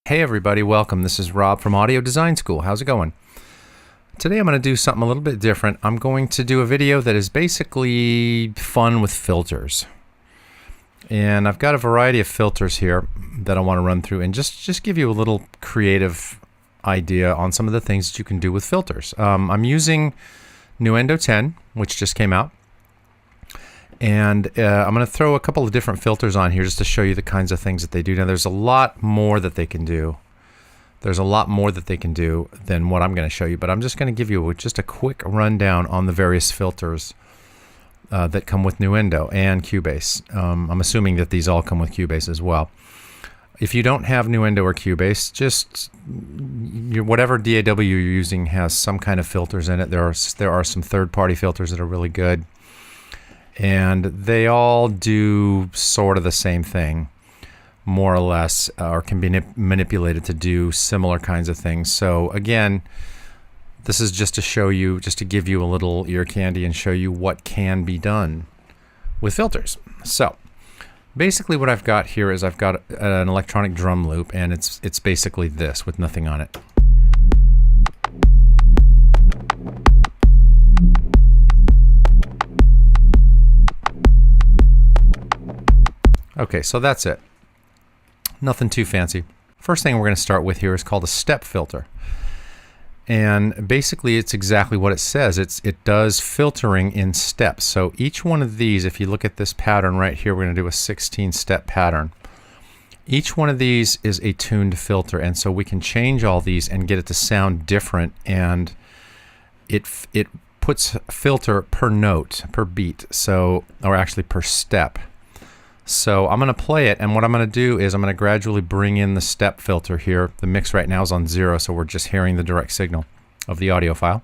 Hey everybody, welcome. This is Rob from Audio Design School. How's it going? Today I'm going to do something a little bit different. I'm going to do a video that is basically fun with filters. And I've got a variety of filters here that I want to run through and just give you a little creative idea on some of the things that you can do with filters. I'm using Nuendo 10, which just came out. And I'm going to throw a couple of different filters on here just to show you the kinds of things that they do. Now there's a lot more that they can do. There's a lot more that they can do than what I'm going to show you, but I'm just going to give you just a quick rundown on the various filters that come with Nuendo and Cubase. I'm assuming that these all come with Cubase as well. If you don't have Nuendo or Cubase, just whatever DAW you're using has some kind of filters in it. There are some third-party filters that are really good. And they all do sort of the same thing, more or less, or can be manipulated to do similar kinds of things. So again, this is just to show you, just to give you a little ear candy and show you what can be done with filters. So basically what I've got here is I've got an electronic drum loop, and it's basically this with nothing on it. Okay, so that's it. Nothing too fancy. First thing we're going to start with here is called a step filter. And basically it's exactly what it says. It does filtering in steps. So each one of these, if you look at this pattern right here, we're going to do a 16-step pattern. Each one of these is a tuned filter, and so we can change all these and get it to sound different, and it puts filter per note, per beat, so, or actually per step. So I'm going to play it, and what I'm going to do is I'm going to gradually bring in the step filter here. The mix right now is on 0, so we're just hearing the direct signal of the audio file.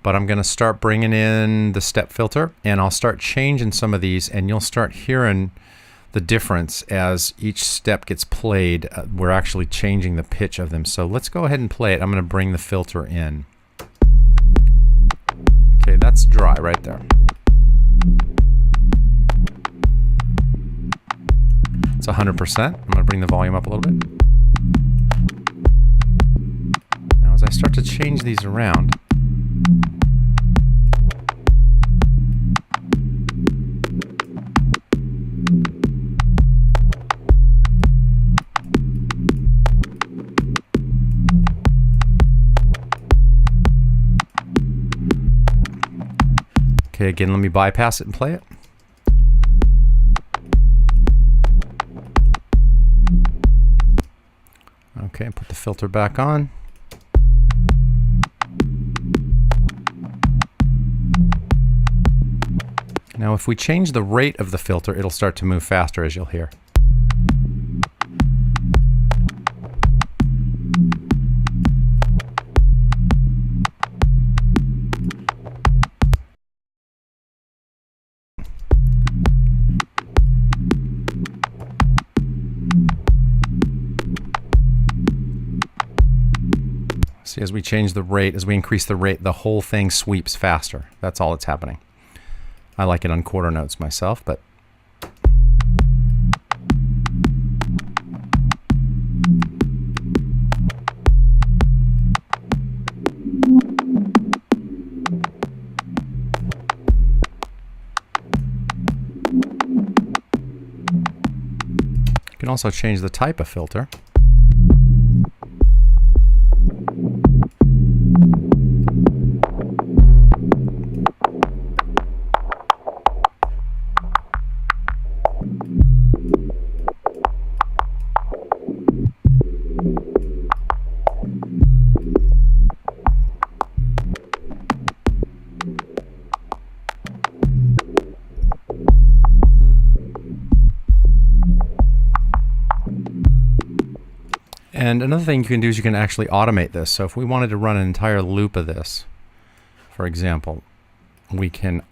But I'm going to start bringing in the step filter, and I'll start changing some of these, and you'll start hearing the difference as each step gets played. We're actually changing the pitch of them. So let's go ahead and play it. I'm going to bring the filter in. Okay, that's dry right there. It's 100%. I'm going to bring the volume up a little bit. Now as I start to change these around, okay, again, let me bypass it and play it. Okay, put the filter back on. Now if we change the rate of the filter, it'll start to move faster, as you'll hear. See, as we change the rate, as we increase the rate, the whole thing sweeps faster. That's all that's happening. I like it on quarter notes myself, but you can also change the type of filter. And another thing you can do is you can actually automate this. So if we wanted to run an entire loop of this, for example, we can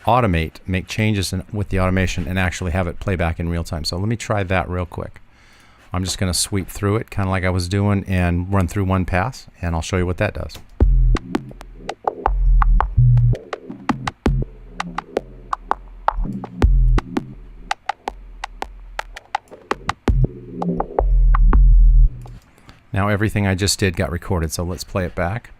automate, make changes with the automation and actually have it play back in real time. So let me try that real quick. I'm just going to sweep through it kind of like I was doing and run through one pass, and I'll show you what that does. Now everything I just did got recorded, so let's play it back.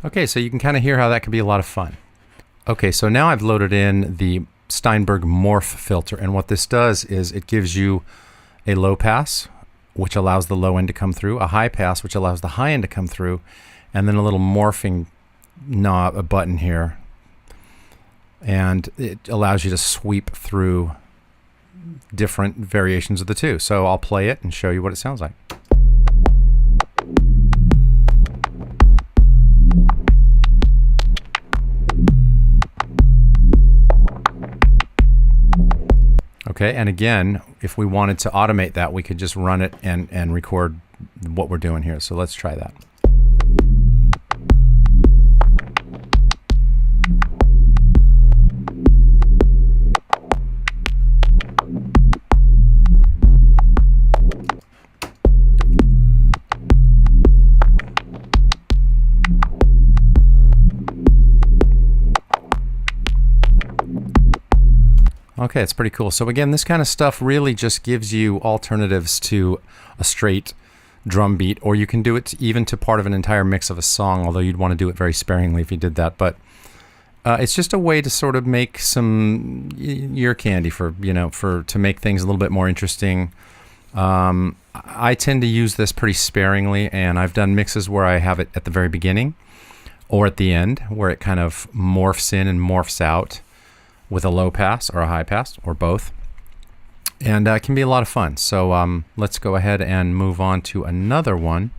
Okay, so you can kind of hear how that could be a lot of fun. Okay, so now I've loaded in the Steinberg Morph Filter, and what this does is it gives you a low pass, which allows the low end to come through, a high pass, which allows the high end to come through, and then a little morphing knob, a button here, and it allows you to sweep through different variations of the two. So I'll play it and show you what it sounds like. Okay, and again, if we wanted to automate that, we could just run it and record what we're doing here. So let's try that. Okay, it's pretty cool. So again, this kind of stuff really just gives you alternatives to a straight drum beat, or you can do it even to part of an entire mix of a song, although you'd want to do it very sparingly if you did that. But it's just a way to sort of make some ear candy to make things a little bit more interesting. I tend to use this pretty sparingly, and I've done mixes where I have it at the very beginning or at the end, where it kind of morphs in and morphs out with a low pass or a high pass or both, and it can be a lot of fun. So let's go ahead and move on to another one.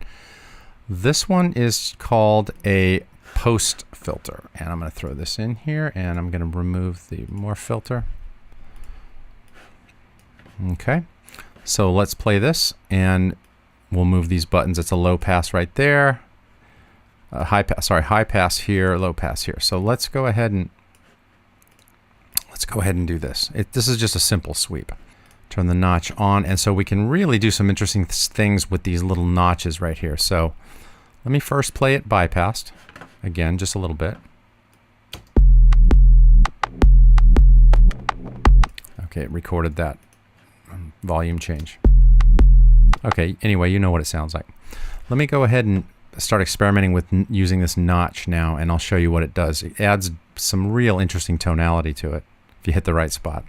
This one is called a post filter, and I'm going to throw this in here, and I'm going to remove the Morph filter. Okay, so let's play this, and we'll move these buttons. It's a low pass right there, high pass here, low pass here. So let's go ahead and do this. This is just a simple sweep. Turn the notch on, and so we can really do some interesting things with these little notches right here. So let me first play it bypassed. Again, just a little bit. Okay, it recorded that volume change. Okay, anyway, you know what it sounds like. Let me go ahead and start experimenting with using this notch now, and I'll show you what it does. It adds some real interesting tonality to it if you hit the right spot.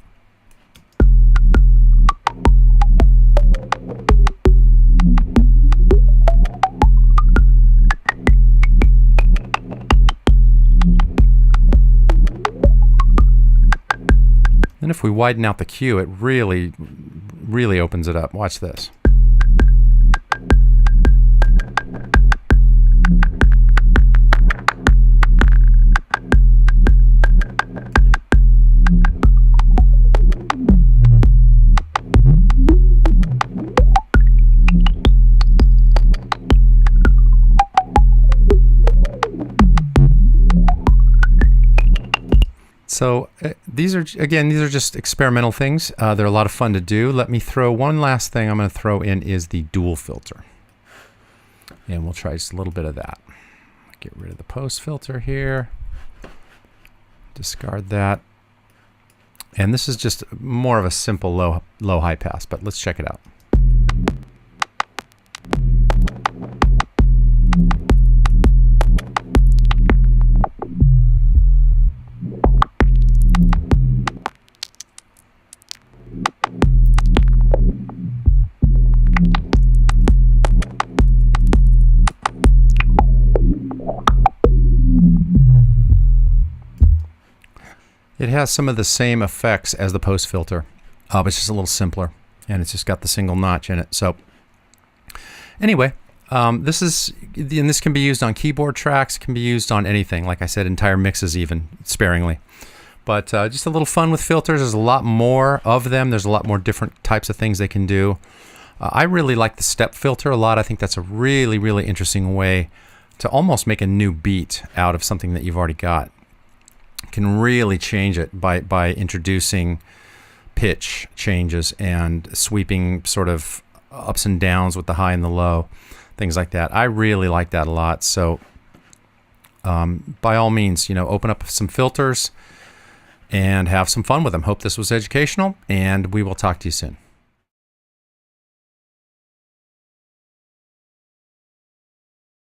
And if we widen out the cue, it really opens it up. Watch this. So these are just experimental things. They're a lot of fun to do. Let me throw one last thing I'm going to throw in is the dual filter. And we'll try just a little bit of that. Get rid of the post filter here. Discard that. And this is just more of a simple low high pass, but let's check it out. It has some of the same effects as the post filter, but it's just a little simpler, and it's just got the single notch in it. So anyway, this can be used on keyboard tracks, can be used on anything, like I said, entire mixes even, sparingly. But just a little fun with filters. There's a lot more of them. There's a lot more different types of things they can do. I really like the step filter a lot. I think that's a really interesting way to almost make a new beat out of something that you've already got. Can really change it by introducing pitch changes and sweeping sort of ups and downs with the high and the low, things like that. I really like that a lot. So by all means, open up some filters and have some fun with them. Hope this was educational, and we will talk to you soon.